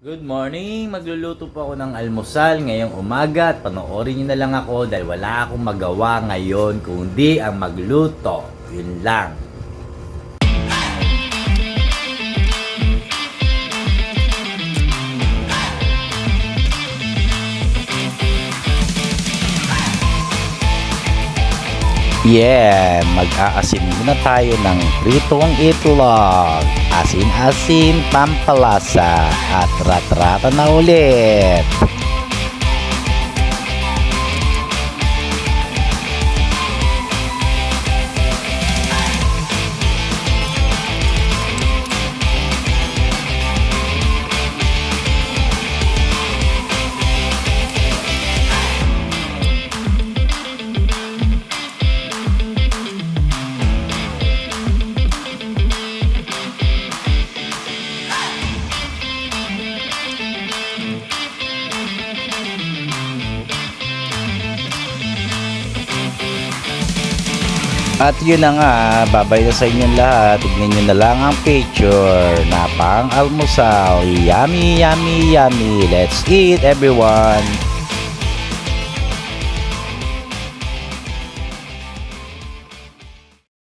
Good morning! Magluluto po ako ng almusal ngayong umaga at panoorin nyo na lang ako dahil wala akong magawa ngayon kundi ang magluto. Yun lang. Yeah, mag-aasin muna tayo ng pritong itlog. Asin-asin, pampalasa at rat-rata na ulit. At yun na nga, babay na sa inyong lahat. Tignan nyo na lang ang picture na pang almusal. Yummy, yummy, yummy. Let's eat everyone!